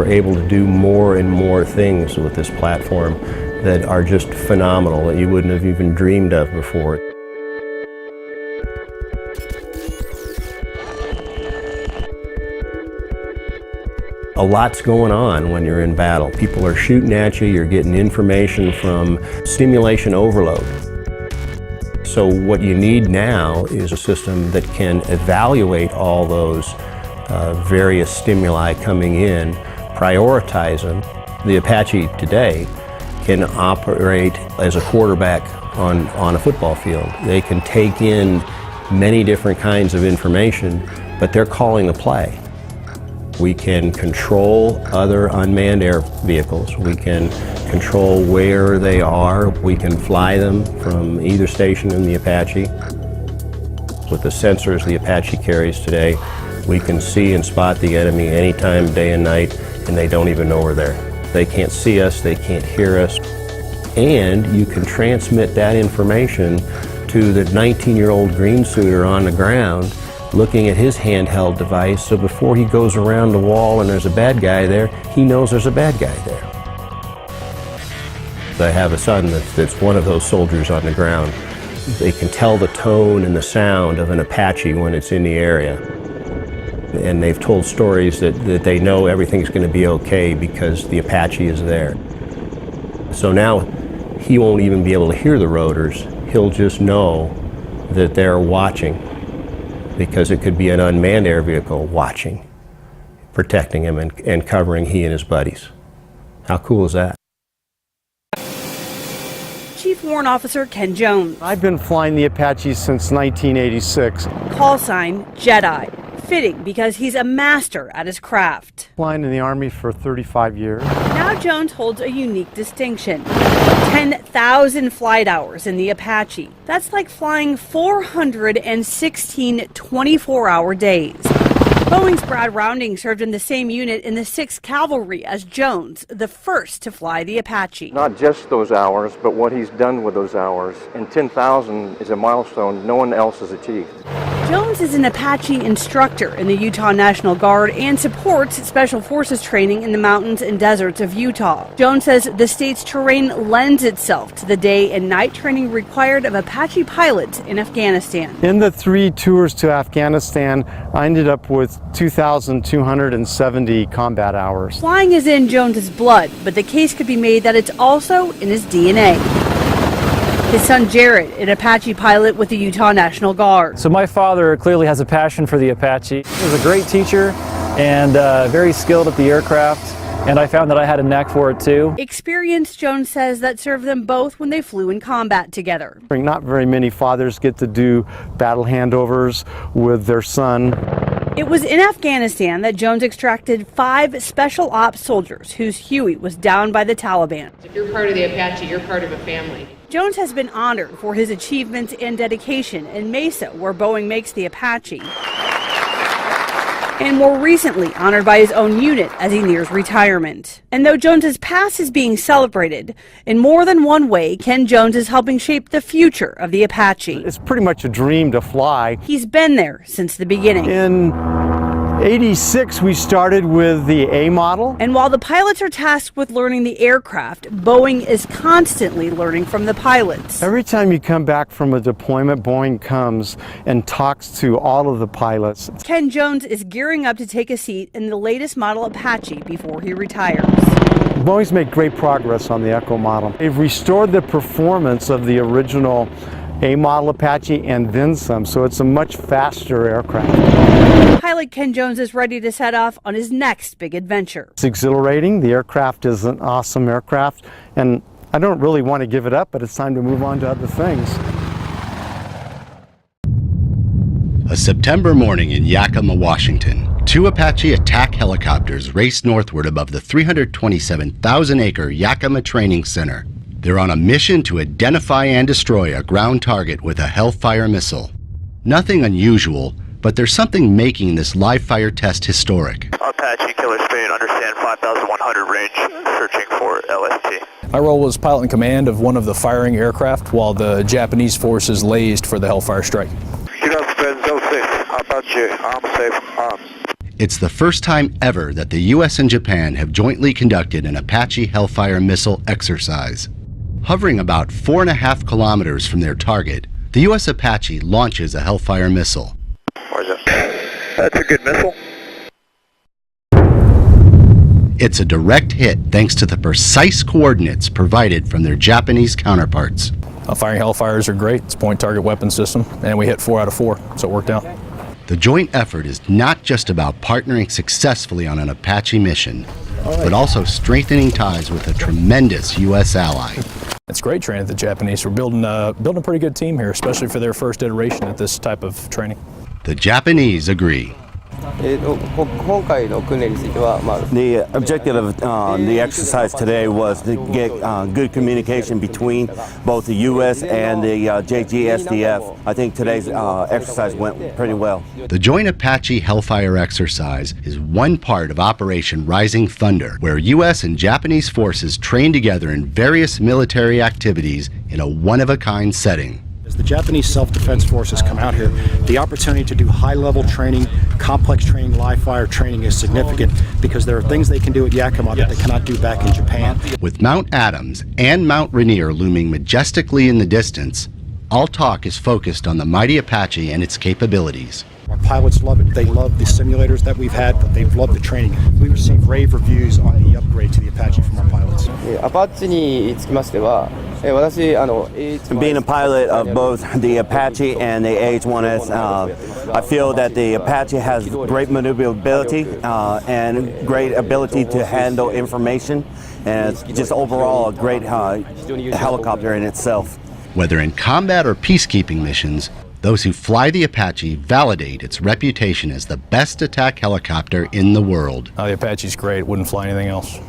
We're able to do more and more things with this platform that are just phenomenal, that you wouldn't have even dreamed of before. A lot's going on when you're in battle. People are shooting at you, you're getting information from stimulation overload. So what you need now is a system that can evaluate all those various stimuli coming in, prioritize them. The Apache today can operate as a quarterback on a football field. They can take in many different kinds of information, but they're calling the play. We can control other unmanned air vehicles. We can control where they are. We can fly them from either station in the Apache. With the sensors the Apache carries today, we can see and spot the enemy anytime, day and night, and they don't even know we're there. They can't see us, they can't hear us. And you can transmit that information to the 19-year-old green suiter on the ground looking at his handheld device, so before he goes around the wall and there's a bad guy there, he knows there's a bad guy there. I have a son that's one of those soldiers on the ground. They can tell the tone and the sound of an Apache when it's in the area. And they've told stories that they know everything's going to be okay because the Apache is there. So now he won't even be able to hear the rotors. He'll just know that they're watching, because it could be an unmanned air vehicle watching, protecting him and covering he and his buddies. How cool is that? Chief Warrant Officer Ken Jones. I've been flying the Apache since 1986. Call sign Jedi. Fitting because he's a master at his craft. Flying in the Army for 35 years. Now Jones holds a unique distinction. 10,000 flight hours in the Apache. That's like flying 416 24-hour days. Boeing's Brad Rounding served in the same unit in the 6th Cavalry as Jones, the first to fly the Apache. Not just those hours, but what he's done with those hours. And 10,000 is a milestone no one else has achieved. Jones is an Apache instructor in the Utah National Guard and supports Special Forces training in the mountains and deserts of Utah. Jones says the state's terrain lends itself to the day and night training required of Apache pilots in Afghanistan. In the 3 tours to Afghanistan, I ended up with 2,270 combat hours. Flying is in Jones's blood, but the case could be made that it's also in his DNA. His son Jared, an Apache pilot with the Utah National Guard. So my father clearly has a passion for the Apache. He was a great teacher and very skilled at the aircraft, and I found that I had a knack for it too. Experience, Jones says, that served them both when they flew in combat together. Not very many fathers get to do battle handovers with their son. It was in Afghanistan that Jones extracted 5 special ops soldiers whose Huey was downed by the Taliban. If you're part of the Apache, you're part of a family. Jones has been honored for his achievements and dedication in Mesa, where Boeing makes the Apache, and more recently honored by his own unit as he nears retirement. And though Jones's past is being celebrated, in more than one way, Ken Jones is helping shape the future of the Apache. It's pretty much a dream to fly. He's been there since the beginning. In '86, we started with the A model. And while the pilots are tasked with learning the aircraft, Boeing is constantly learning from the pilots. Every time you come back from a deployment, Boeing comes and talks to all of the pilots. Ken Jones is gearing up to take a seat in the latest model Apache before he retires. Boeing's made great progress on the Echo model. They've restored the performance of the original A model Apache and then some, so it's a much faster aircraft. Pilot Ken Jones is ready to set off on his next big adventure. It's exhilarating. The aircraft is an awesome aircraft, and I don't really want to give it up, but it's time to move on to other things. A September morning in Yakima, Washington, 2 Apache attack helicopters race northward above the 327,000-acre Yakima Training Center. They're on a mission to identify and destroy a ground target with a Hellfire missile. Nothing unusual, but there's something making this live-fire test historic. Apache Killer Spain, understand 5,100 range, searching for LST. My role was pilot in command of one of the firing aircraft while the Japanese forces lased for the Hellfire strike. Get up, Spain, zone safe. Apache, arm safe, arm. It's the first time ever that the U.S. and Japan have jointly conducted an Apache Hellfire missile exercise. Hovering about 4.5 kilometers from their target, the U.S. Apache launches a Hellfire missile. That's a good missile. It's a direct hit thanks to the precise coordinates provided from their Japanese counterparts. Firing Hellfires are great. It's a point target weapon system, and we hit 4 out of 4, so it worked out. The joint effort is not just about partnering successfully on an Apache mission, but also strengthening ties with a tremendous U.S. ally. It's great training with the Japanese. We're building a pretty good team here, especially for their first iteration at this type of training. The Japanese agree. The objective of the exercise today was to get good communication between both the U.S. and the JGSDF. I think today's exercise went pretty well. The Joint Apache Hellfire exercise is one part of Operation Rising Thunder, where U.S. and Japanese forces train together in various military activities in a one-of-a-kind setting. As the Japanese self-defense forces come out here, the opportunity to do high-level training, complex training, live fire training is significant because there are things they can do at Yakima that they cannot do back in Japan. With Mount Adams and Mount Rainier looming majestically in the distance, all talk is focused on the mighty Apache and its capabilities. Our pilots love it. They love the simulators that we've had, but they've loved the training. We receive rave reviews on the upgrade to the Apache from our pilots. Being a pilot of both the Apache and the AH-1S, I feel that the Apache has great maneuverability and great ability to handle information, and it's just overall a great helicopter in itself. Whether in combat or peacekeeping missions, those who fly the Apache validate its reputation as the best attack helicopter in the world. The Apache's great. Wouldn't fly anything else.